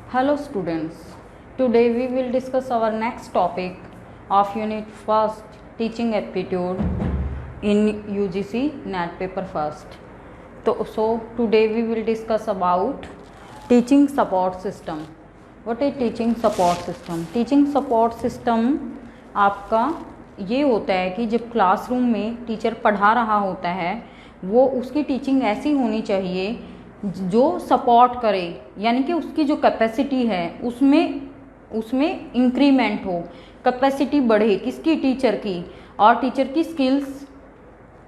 Hello students, today we will discuss our next topic of Unit 1st Teaching Aptitude in UGC NET paper 1st. So today we will discuss about teaching support system. What is teaching support system? Teaching support system आपका ये होता है कि जब classroom में teacher पढ़ा रहा होता है वो उसकी टीचिंग ऐसी होनी चाहिए जो सपोर्ट करे, यानी कि उसकी जो कैपेसिटी है उसमें इंक्रीमेंट हो, कैपेसिटी बढ़े किसकी, टीचर की, और टीचर की स्किल्स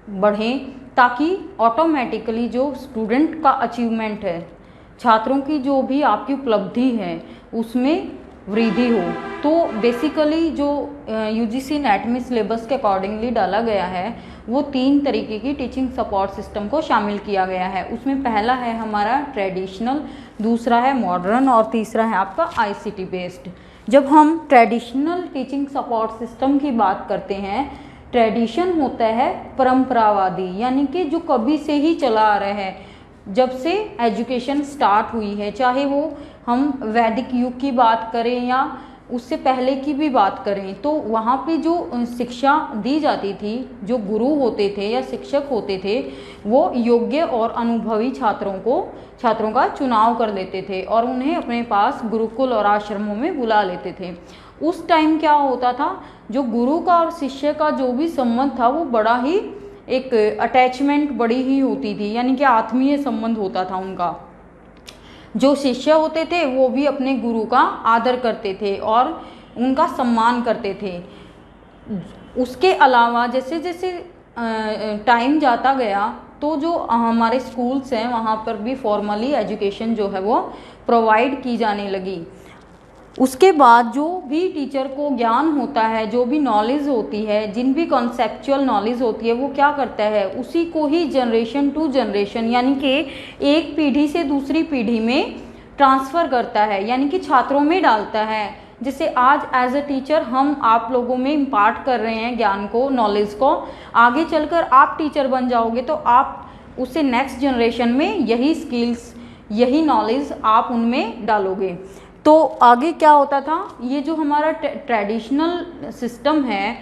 बढ़ें ताकि ऑटोमेटिकली जो स्टूडेंट का अचीवमेंट है, छात्रों की जो भी आपकी उपलब्धि है उसमें वृद्धि हो। तो बेसिकली जो यूजीसी नेट में सिलेबस के अकॉर्डिंगली डाला गया है वो 3 तरीके की टीचिंग सपोर्ट सिस्टम को शामिल किया गया है। उसमें पहला है हमारा ट्रेडिशनल, दूसरा है मॉडर्न और तीसरा है आपका आईसीटी बेस्ड। जब हम ट्रेडिशनल टीचिंग सपोर्ट सिस्टम की बात करते हैं, ट्रेडिशन होता है परंपरावादी, यानी कि जो कभी से ही चला आ रहा है, जब से एजुकेशन स्टार्ट हुई है, चाहे वो हम वैदिक युग की बात करें या उससे पहले की भी बात करें, तो वहाँ पे जो शिक्षा दी जाती थी, जो गुरु होते थे या शिक्षक होते थे, वो योग्य और अनुभवी छात्रों का चुनाव कर लेते थे और उन्हें अपने पास गुरुकुल और आश्रमों में बुला लेते थे। उस टाइम क्या होता था, जो गुरु का और शिष्य का जो भी संबंध था वो बड़ा ही एक अटैचमेंट बड़ी ही होती थी, यानी कि आत्मीय संबंध होता था उनका। जो शिष्य होते थे वो भी अपने गुरु का आदर करते थे और उनका सम्मान करते थे। उसके अलावा जैसे जैसे टाइम जाता गया तो जो हमारे स्कूल्स हैं वहाँ पर भी फॉर्मली एजुकेशन जो है वो प्रोवाइड की जाने लगी। उसके बाद जो भी टीचर को ज्ञान होता है, जो भी नॉलेज होती है, जिन भी कॉन्सेप्चुअल नॉलेज होती है, वो क्या करता है, उसी को ही जनरेशन टू जनरेशन, यानी कि एक पीढ़ी से दूसरी पीढ़ी में ट्रांसफ़र करता है, यानी कि छात्रों में डालता है। जैसे आज एज अ टीचर हम आप लोगों में इम्पार्ट कर रहे हैं ज्ञान को, नॉलेज को, आगे चलकर आप टीचर बन जाओगे तो आप उससे नेक्स्ट जनरेशन में यही स्किल्स, यही नॉलेज आप उनमें डालोगे। तो आगे क्या होता था, ये जो हमारा ट्रेडिशनल सिस्टम है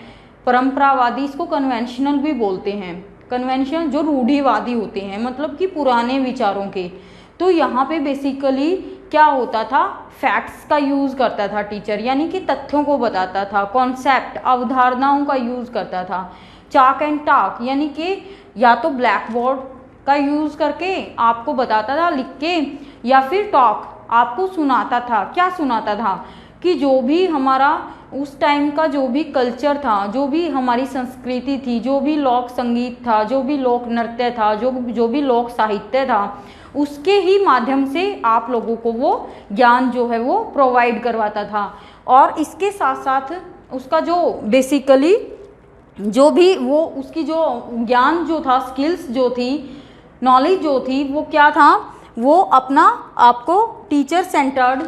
परंपरावादी, इसको कन्वेंशनल भी बोलते हैं। कन्वेंशन जो रूढ़िवादी होते हैं, मतलब कि पुराने विचारों के। तो यहाँ पे बेसिकली क्या होता था, फैक्ट्स का यूज़ करता था टीचर, यानी कि तथ्यों को बताता था, कॉन्सेप्ट, अवधारणाओं का यूज़ करता था। चाक एंड टाक, यानी कि या तो ब्लैक बोर्ड का यूज़ करके आपको बताता था लिख के, या फिर टॉक आपको सुनाता था। क्या सुनाता था कि जो भी हमारा उस टाइम का जो भी कल्चर था, जो भी हमारी संस्कृति थी, जो भी लोक संगीत था, जो भी लोक नृत्य था, जो भी लोक साहित्य था, उसके ही माध्यम से आप लोगों को वो ज्ञान जो है वो प्रोवाइड करवाता था। और इसके साथ साथ उसका जो बेसिकली जो भी वो उसकी जो ज्ञान जो था, स्किल्स जो थी, नॉलेज जो थी, वो क्या था, वो अपना आपको टीचर सेंटर्ड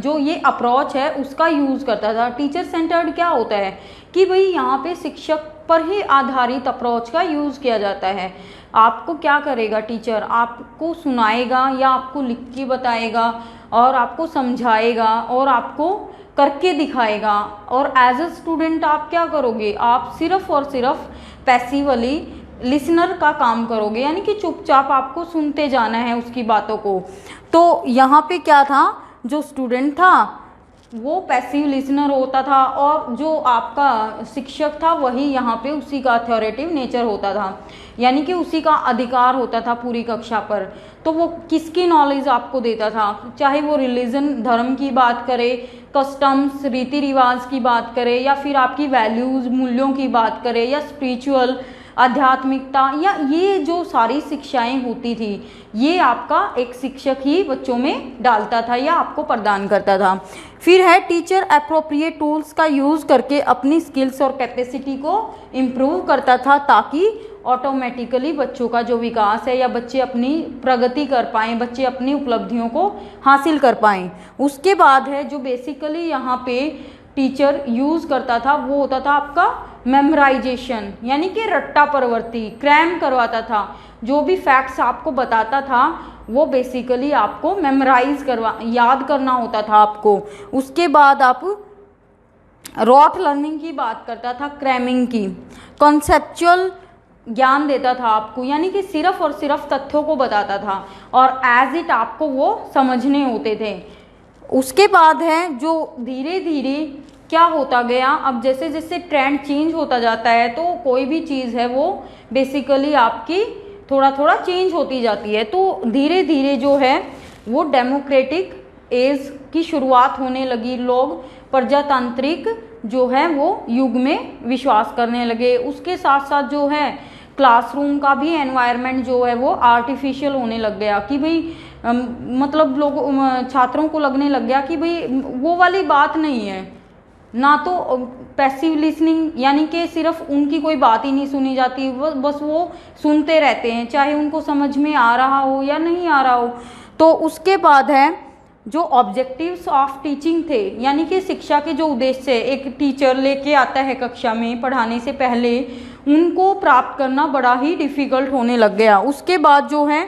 जो ये अप्रोच है उसका यूज़ करता था। टीचर सेंटर्ड क्या होता है कि भाई यहाँ पे शिक्षक पर ही आधारित अप्रोच का यूज़ किया जाता है। आपको क्या करेगा टीचर, आपको सुनाएगा या आपको लिख के बताएगा और आपको समझाएगा और आपको करके दिखाएगा, और एज अ स्टूडेंट आप क्या करोगे, आप सिर्फ और सिर्फ पैसिवली लिसनर का काम करोगे, यानी कि चुपचाप आपको सुनते जाना है उसकी बातों को। तो यहाँ पे क्या था, जो स्टूडेंट था वो पैसिव लिसनर होता था और जो आपका शिक्षक था वही यहाँ पे उसी का अथॉरिटेटिव नेचर होता था, यानी कि उसी का अधिकार होता था पूरी कक्षा पर। तो वो किसकी नॉलेज आपको देता था, चाहे वो रिलीजन, धर्म की बात करे, कस्टम्स, रीति रिवाज की बात करे, या फिर आपकी वैल्यूज़, मूल्यों की बात करे, या स्पिरिचुअल, आध्यात्मिकता, या ये जो सारी शिक्षाएं होती थी ये आपका एक शिक्षक ही बच्चों में डालता था या आपको प्रदान करता था। फिर है टीचर एप्रोप्रिएट टूल्स का यूज़ करके अपनी स्किल्स और कैपेसिटी को इम्प्रूव करता था ताकि ऑटोमेटिकली बच्चों का जो विकास है या बच्चे अपनी प्रगति कर पाएँ, बच्चे अपनी उपलब्धियों को हासिल कर पाएँ। उसके बाद है जो बेसिकली यहाँ पे टीचर यूज़ करता था वो होता था आपका मेमोराइजेशन, यानी कि रट्टा प्रवृत्ति, क्रैम करवाता था। जो भी फैक्ट्स आपको बताता था वो बेसिकली आपको मेमोराइज याद करना होता था आपको। उसके बाद आप रॉट लर्निंग की बात करता था, क्रैमिंग की, कॉन्सेप्चुअल ज्ञान देता था आपको, यानी कि सिर्फ और सिर्फ तथ्यों को बताता था और एज इट आपको वो समझने होते थे। उसके बाद है जो धीरे धीरे क्या होता गया, अब जैसे जैसे ट्रेंड चेंज होता जाता है तो कोई भी चीज़ है वो बेसिकली आपकी थोड़ा थोड़ा चेंज होती जाती है। तो धीरे धीरे जो है वो डेमोक्रेटिक एज की शुरुआत होने लगी, लोग प्रजातांत्रिक जो है वो युग में विश्वास करने लगे। उसके साथ साथ जो है क्लासरूम का भी एनवायरनमेंट जो है वो आर्टिफिशियल होने लग गया कि भाई मतलब लोग छात्रों को लगने लग गया कि भाई वो वाली बात नहीं है, ना तो पैसिव लिसनिंग यानी कि सिर्फ उनकी कोई बात ही नहीं सुनी जाती, बस वो सुनते रहते हैं चाहे उनको समझ में आ रहा हो या नहीं आ रहा हो। तो उसके बाद है जो ऑब्जेक्टिव्स ऑफ टीचिंग थे, यानी कि शिक्षा के जो उद्देश्य एक टीचर लेके आता है कक्षा में पढ़ाने से पहले, उनको प्राप्त करना बड़ा ही डिफ़िकल्ट होने लग गया। उसके बाद जो है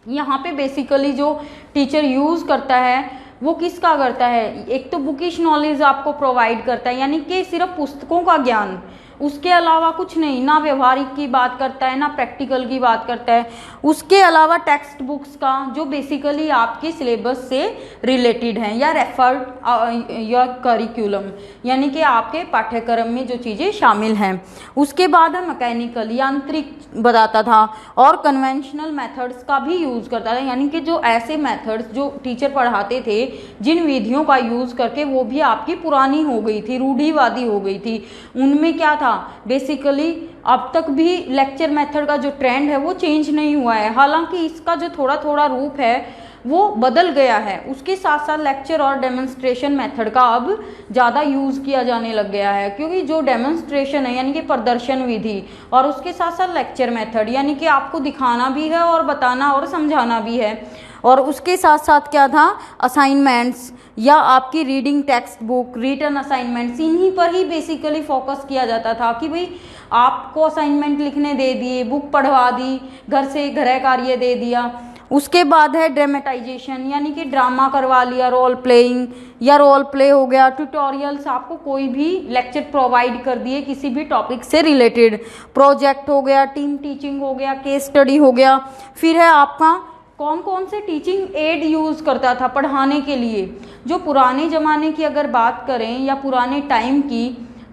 यहाँ पे बेसिकली जो टीचर यूज़ करता है वो किसका करता है, एक तो बुकिश नॉलेज आपको प्रोवाइड करता है, यानी कि सिर्फ पुस्तकों का ज्ञान, उसके अलावा कुछ नहीं, ना व्यवहारिक की बात करता है ना प्रैक्टिकल की बात करता है। उसके अलावा टेक्स्ट बुक्स का जो बेसिकली आपके सिलेबस से रिलेटेड हैं या रेफर्ड या करिकुलम, यानी कि आपके पाठ्यक्रम में जो चीज़ें शामिल हैं। उसके बाद है मैकेनिकल यांत्रिक बताता था और कन्वेंशनल मेथड्स का भी यूज़ करता था, यानी कि जो ऐसे मेथड्स जो टीचर पढ़ाते थे जिन विधियों का यूज़ करके वो भी आपकी पुरानी हो गई थी, रूढ़िवादी हो गई थी, उनमें क्या था बेसिकली अब तक भी लेक्चर मेथड का जो ट्रेंड है वो चेंज नहीं हुआ है, हालांकि इसका जो थोड़ा थोड़ा रूप है वो बदल गया है। उसके साथ साथ लेक्चर और डेमोन्स्ट्रेशन मेथड का अब ज़्यादा यूज़ किया जाने लग गया है, क्योंकि जो डेमोन्स्ट्रेशन है यानी कि प्रदर्शन विधि और उसके साथ साथ लेक्चर मेथड यानी कि आपको दिखाना भी है और बताना और समझाना भी है। और उसके साथ साथ क्या था, असाइनमेंट्स या आपकी reading text book, written assignments, इन्हीं पर ही बेसिकली फोकस किया जाता था कि भाई आपको असाइनमेंट लिखने दे दिए, बुक पढ़वा दी, घर से गृह कार्य दे दिया। उसके बाद है ड्रामेटाइजेशन, यानी कि ड्रामा करवा लिया, रोल प्लेइंग या रोल प्ले हो गया, ट्यूटोरियल्स आपको कोई भी लेक्चर प्रोवाइड कर दिए किसी भी टॉपिक से रिलेटेड, प्रोजेक्ट हो गया, टीम टीचिंग हो गया, केस स्टडी हो गया। फिर है आपका कौन कौन से टीचिंग एड यूज़ करता था पढ़ाने के लिए। जो पुराने ज़माने की अगर बात करें या पुराने टाइम की,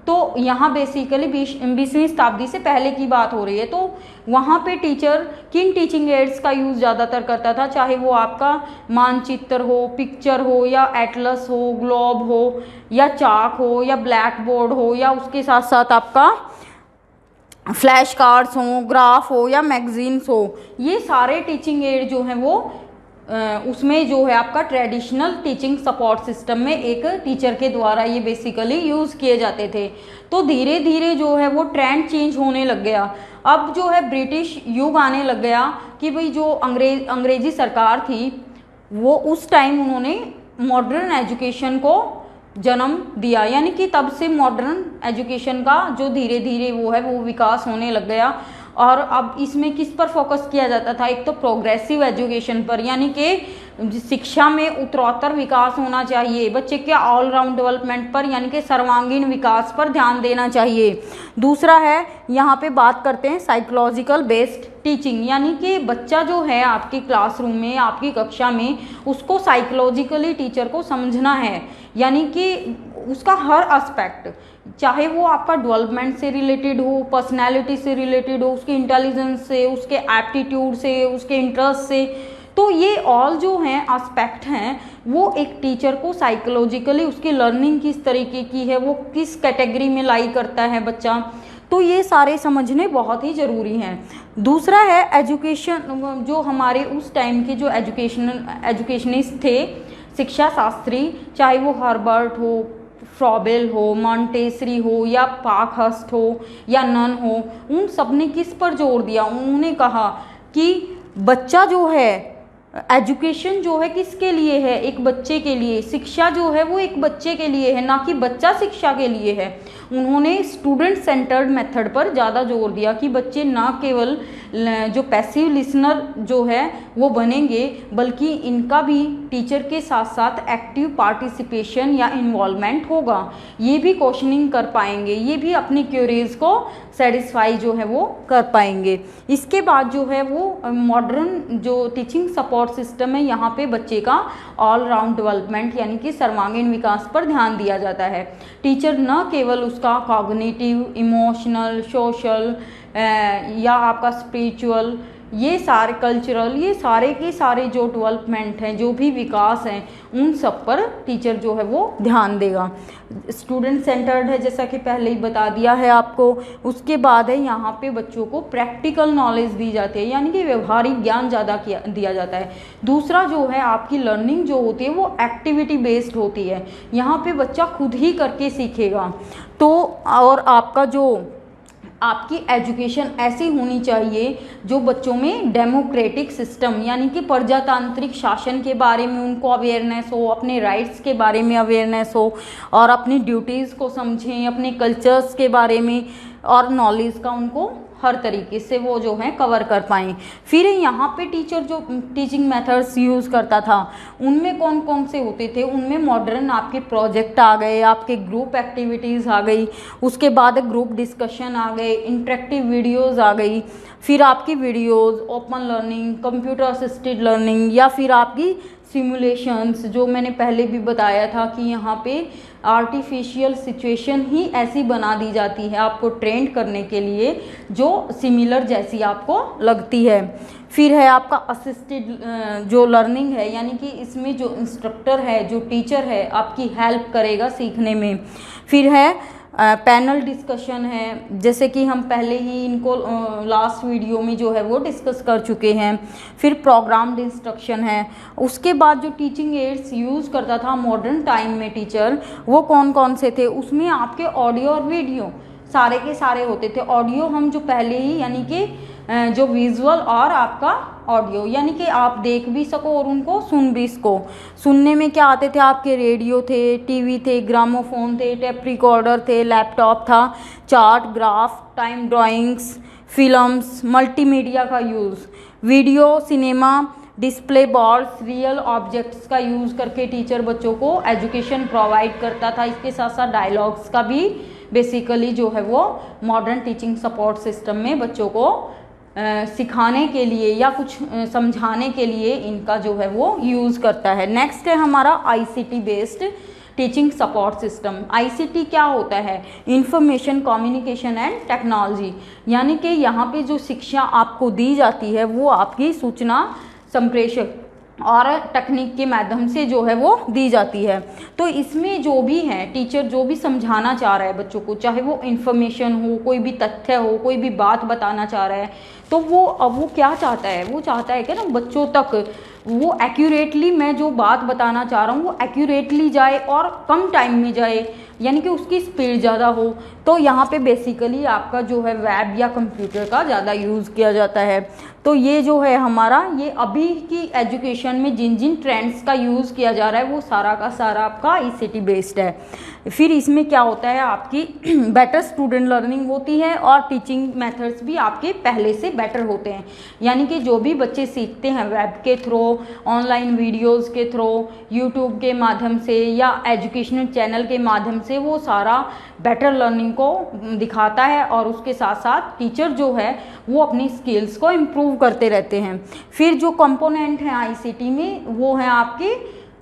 तो यहाँ बेसिकली 20वीं शताब्दी से पहले की बात हो रही है, तो वहाँ पे टीचर किन टीचिंग एड्स का यूज़ ज़्यादातर करता था, चाहे वो आपका मानचित्र हो, पिक्चर हो या एटलस हो, ग्लोब हो या चाक हो या ब्लैक बोर्ड हो या उसके साथ साथ आपका फ्लैश कार्ड्स हो, ग्राफ हो या मैगजीन्स हो, ये सारे टीचिंग एड जो हैं वो उसमें जो है आपका ट्रेडिशनल टीचिंग सपोर्ट सिस्टम में एक टीचर के द्वारा ये बेसिकली यूज़ किए जाते थे। तो धीरे धीरे जो है वो ट्रेंड चेंज होने लग गया। अब जो है ब्रिटिश युग आने लग गया कि भाई जो अंग्रेजी सरकार थी वो उस टाइम उन्होंने मॉडर्न एजुकेशन को जन्म दिया, यानी कि तब से मॉडर्न एजुकेशन का जो धीरे धीरे वो है वो विकास होने लग गया। और अब इसमें किस पर फोकस किया जाता था, एक तो प्रोग्रेसिव एजुकेशन पर, यानी कि शिक्षा में उत्तरोत्तर विकास होना चाहिए, बच्चे के ऑलराउंड डेवलपमेंट पर यानी कि सर्वांगीण विकास पर ध्यान देना चाहिए। दूसरा है यहाँ पे बात करते हैं साइकोलॉजिकल बेस्ड टीचिंग, यानी कि बच्चा जो है आपकी क्लासरूम में आपकी कक्षा में उसको साइकोलॉजिकली टीचर को समझना है, यानी कि उसका हर एस्पेक्ट, चाहे वो आपका डेवलपमेंट से रिलेटेड हो, पर्सनैलिटी से रिलेटेड हो, उसके इंटेलिजेंस से, उसके एप्टीट्यूड से, उसके इंटरेस्ट से, तो ये ऑल जो हैं एस्पेक्ट हैं वो एक टीचर को साइकोलॉजिकली उसकी लर्निंग किस तरीके की है, वो किस कैटेगरी में लाई करता है बच्चा, तो ये सारे समझने बहुत ही ज़रूरी हैं। दूसरा है एजुकेशन, जो हमारे उस टाइम के जो एजुकेशनिस्ट थे, शिक्षा शास्त्री, चाहे वो हर्बर्ट हो, फ्रॉबेल हो, मॉन्टेसरी हो या पाकहर्स्ट हो या नन हो, उन सब ने किस पर जोर दिया, उन्होंने कहा कि बच्चा जो है एजुकेशन जो है किसके लिए है, एक बच्चे के लिए। शिक्षा जो है वो एक बच्चे के लिए है, ना कि बच्चा शिक्षा के लिए है। उन्होंने स्टूडेंट सेंटर्ड मेथड पर ज़्यादा जोर दिया कि बच्चे ना केवल जो पैसिव लिसनर जो है वो बनेंगे, बल्कि इनका भी टीचर के साथ साथ एक्टिव पार्टिसिपेशन या इन्वॉल्वमेंट होगा। ये भी क्वेश्चनिंग कर पाएंगे, ये भी अपनी क्यूरीज को सेटिस्फाई जो है वो कर पाएंगे। इसके बाद जो है वो मॉडर्न जो टीचिंग सपोर्ट सिस्टम है, यहाँ पे बच्चे का ऑल राउंड डेवलपमेंट यानी कि सर्वांगीण विकास पर ध्यान दिया जाता है। टीचर न केवल उसका कॉग्निटिव, इमोशनल, सोशल या आपका स्पिरिचुअल, ये सारे कल्चरल, ये सारे के सारे जो डेवलपमेंट हैं, जो भी विकास हैं, उन सब पर टीचर जो है वो ध्यान देगा। स्टूडेंट सेंटर्ड है, जैसा कि पहले ही बता दिया है आपको। उसके बाद है यहाँ पे बच्चों को प्रैक्टिकल नॉलेज दी जाती है, यानी कि व्यवहारिक ज्ञान ज़्यादा दिया जाता है। दूसरा जो है आपकी लर्निंग जो होती है वो एक्टिविटी बेस्ड होती है, यहाँ पे बच्चा खुद ही करके सीखेगा। तो और आपका जो आपकी एजुकेशन ऐसी होनी चाहिए जो बच्चों में डेमोक्रेटिक सिस्टम यानी कि प्रजातांत्रिक शासन के बारे में उनको अवेयरनेस हो, अपने राइट्स के बारे में अवेयरनेस हो, और अपनी ड्यूटीज़ को समझें, अपने कल्चर्स के बारे में और नॉलेज का उनको हर तरीके से वो जो है कवर कर पाएँ। फिर यहाँ पे टीचर जो टीचिंग मेथड्स यूज़ करता था उनमें कौन कौन से होते थे, उनमें मॉडर्न आपके प्रोजेक्ट आ गए, आपके ग्रुप एक्टिविटीज़ आ गई, उसके बाद ग्रुप डिस्कशन आ गए, इंटरेक्टिव वीडियोज़ आ गई, फिर आपकी videos, open learning, computer assisted learning, या फिर आपकी सिमुलेशंस, जो मैंने पहले भी बताया था कि यहाँ पे आर्टिफिशियल सिचुएशन ही ऐसी बना दी जाती है आपको ट्रेंड करने के लिए जो सिमिलर जैसी आपको लगती है। फिर है आपका असिस्टेड जो लर्निंग है, यानी कि इसमें जो इंस्ट्रक्टर है, जो टीचर है, आपकी हेल्प करेगा सीखने में। फिर है पैनल डिस्कशन है, जैसे कि हम पहले ही इनको लास्ट वीडियो में जो है वो डिस्कस कर चुके हैं। फिर प्रोग्राम्ड इंस्ट्रक्शन है। उसके बाद जो टीचिंग एड्स यूज़ करता था मॉडर्न टाइम में टीचर, वो कौन कौन से थे, उसमें आपके ऑडियो और वीडियो सारे के सारे होते थे। ऑडियो हम जो पहले ही यानी कि जो विजुअल और आपका ऑडियो, यानी कि आप देख भी सको और उनको सुन भी सको। सुनने में क्या आते थे आपके, रेडियो थे, टीवी थे, ग्रामोफोन थे, टेप रिकॉर्डर थे, लैपटॉप था, chart, graph, time drawings, films, multimedia का use, video, cinema, display boards, real objects का यूज़ करके टीचर बच्चों को एजुकेशन प्रोवाइड करता था। इसके साथ साथ डायलॉग्स का भी बेसिकली जो है वो मॉडर्न टीचिंग सपोर्ट सिस्टम में बच्चों को सिखाने के लिए या कुछ समझाने के लिए इनका जो है वो यूज़ करता है। नेक्स्ट है हमारा ICT based teaching support system. ICT क्या होता है, इंफॉर्मेशन कम्युनिकेशन एंड टेक्नोलॉजी, यानी कि यहाँ पे जो शिक्षा आपको दी जाती है वो आपकी सूचना संप्रेषक और तकनीक के माध्यम से जो है वो दी जाती है। तो इसमें जो भी है टीचर जो भी समझाना चाह रहा है बच्चों को, चाहे वो इन्फॉर्मेशन हो, कोई भी तथ्य हो, कोई भी बात बताना चाह रहा है, तो वो अब वो क्या चाहता है, वो चाहता है कि ना बच्चों तक वो एक्यूरेटली, मैं जो बात बताना चाह रहा हूँ वो एक्यूरेटली जाए और कम टाइम में जाए, यानी कि उसकी स्पीड ज़्यादा हो। तो यहाँ पे बेसिकली आपका जो है वेब या कंप्यूटर का ज़्यादा यूज़ किया जाता है। तो ये जो है हमारा, ये अभी की एजुकेशन में जिन जिन ट्रेंड्स का यूज़ किया जा रहा है वो सारा का सारा आपका आईसीटी बेस्ड है। फिर इसमें क्या होता है, आपकी बेटर स्टूडेंट लर्निंग होती है और टीचिंग मेथड्स भी आपके पहले से बेटर होते हैं, यानी कि जो भी बच्चे सीखते हैं वेब के थ्रू, ऑनलाइन वीडियोज़ के थ्रू, यूट्यूब के माध्यम से या एजुकेशनल चैनल के माध्यम से, वो सारा बेटर लर्निंग को दिखाता है और उसके साथ साथ टीचर जो है वो अपनी स्किल्स को इम्प्रूव करते रहते हैं। फिर जो कंपोनेंट हैं आईसीटी में वो हैं आपके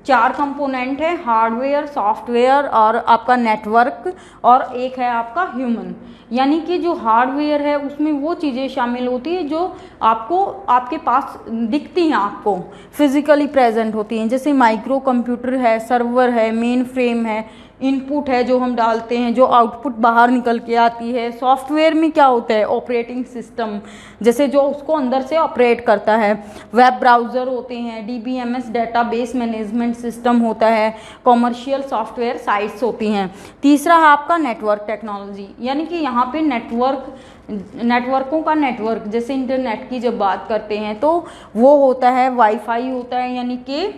4 कंपोनेंट है, हार्डवेयर, सॉफ्टवेयर और आपका नेटवर्क, और एक है आपका ह्यूमन। यानी कि जो हार्डवेयर है उसमें वो चीज़ें शामिल होती है जो आपको आपके पास दिखती हैं, आपको फिजिकली प्रेजेंट होती हैं, जैसे माइक्रो कंप्यूटर है, सर्वर है, मेन फ्रेम है, इनपुट है जो हम डालते हैं, जो आउटपुट बाहर निकल के आती है। सॉफ्टवेयर में क्या होता है, ऑपरेटिंग सिस्टम, जैसे जो उसको अंदर से ऑपरेट करता है। वेब ब्राउज़र होते हैं, डीबीएमएस डेटाबेस मैनेजमेंट सिस्टम होता है, कॉमर्शियल सॉफ्टवेयर साइट्स होती हैं। तीसरा है आपका नेटवर्क टेक्नोलॉजी, यानी कि यहाँ पे नेटवर्क नेटवर्कों का नेटवर्क, जैसे इंटरनेट की जब बात करते हैं तो वो होता है वाईफाई होता है, यानी कि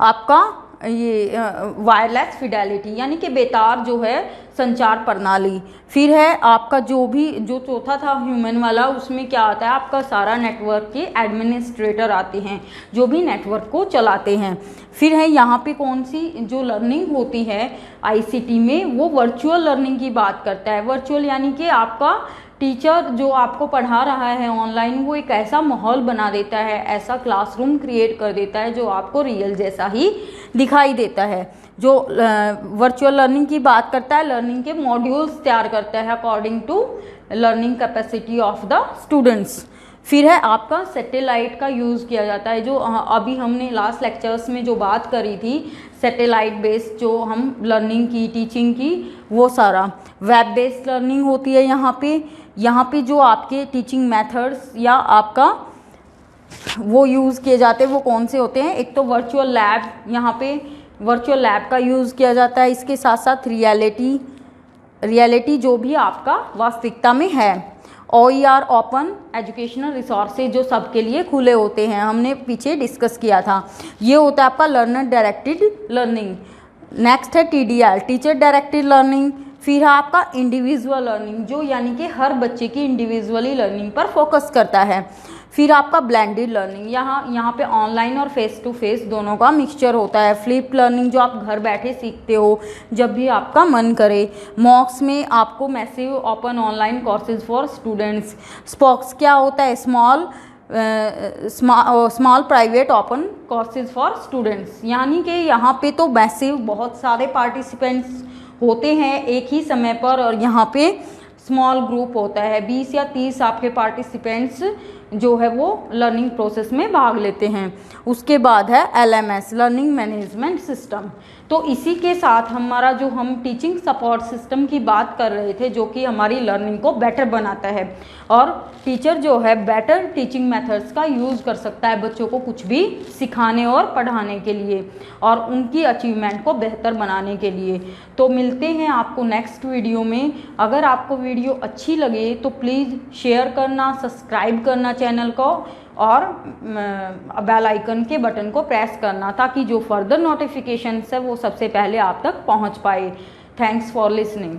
आपका ये वायरलेस फिडेलिटी यानी कि बेतार जो है संचार प्रणाली। फिर है आपका जो चौथा था ह्यूमन वाला, उसमें क्या आता है आपका सारा नेटवर्क के एडमिनिस्ट्रेटर आते हैं जो भी नेटवर्क को चलाते हैं। फिर है यहाँ पे कौन सी जो लर्निंग होती है आईसीटी में, वो वर्चुअल लर्निंग की बात करता है। वर्चुअल यानी कि आपका टीचर जो आपको पढ़ा रहा है ऑनलाइन, वो एक ऐसा माहौल बना देता है, ऐसा क्लासरूम क्रिएट कर देता है जो आपको रियल जैसा ही दिखाई देता है। जो वर्चुअल लर्निंग की बात करता है, लर्निंग के मॉड्यूल्स तैयार करता है according to learning capacity of the students. फिर है आपका सैटेलाइट का यूज़ किया जाता है, जो अभी हमने लास्ट लेक्चर्स में जो बात करी थी, सैटेलाइट बेस्ड जो हम लर्निंग की टीचिंग की, वो सारा वेब बेस्ड लर्निंग होती है। यहाँ पे जो आपके टीचिंग मेथड्स या आपका वो यूज़ किए जाते हैं वो कौन से होते हैं, एक तो वर्चुअल लैब, यहाँ पे वर्चुअल लैब का यूज़ किया जाता है। इसके साथ साथ रियलिटी जो भी आपका वास्तविकता में है। OER ओपन एजुकेशनल रिसोर्सेज जो सबके लिए खुले होते हैं, हमने पीछे डिस्कस किया था। ये होता है आपका लर्नर डायरेक्टेड लर्निंग। नेक्स्ट है TDL टीचर डायरेक्टेड लर्निंग। फिर है आपका इंडिविजुअल लर्निंग, जो यानी कि हर बच्चे की इंडिविजुअली लर्निंग पर फोकस करता है। फिर आपका ब्लेंडेड लर्निंग, यहाँ पे ऑनलाइन और फेस टू फेस दोनों का मिक्सचर होता है। फ्लिप लर्निंग जो आप घर बैठे सीखते हो जब भी आपका मन करे। मॉक्स में आपको massive open online courses for students. स्पॉक्स क्या होता है, small private open courses for students, यानी कि यहाँ पे तो मैसिव बहुत सारे पार्टिसिपेंट्स होते हैं एक ही समय पर, और यहाँ पे स्मॉल ग्रुप होता है, 20 या 30 आपके पार्टिसिपेंट्स जो है वो लर्निंग प्रोसेस में भाग लेते हैं। उसके बाद है LMS लर्निंग मैनेजमेंट सिस्टम। तो इसी के साथ हमारा जो हम टीचिंग सपोर्ट सिस्टम की बात कर रहे थे, जो कि हमारी लर्निंग को बेटर बनाता है, और टीचर जो है बेटर टीचिंग मेथड्स का यूज़ कर सकता है बच्चों को कुछ भी सिखाने और पढ़ाने के लिए और उनकी अचीवमेंट को बेहतर बनाने के लिए। तो मिलते हैं आपको नेक्स्ट वीडियो में। अगर आपको वीडियो अच्छी लगे तो प्लीज़ शेयर करना, सब्सक्राइब करना चैनल को, और बेल आइकन के बटन को प्रेस करना, ताकि जो फर्दर नोटिफिकेशंस है वो सबसे पहले आप तक पहुंच पाए। Thanks for listening.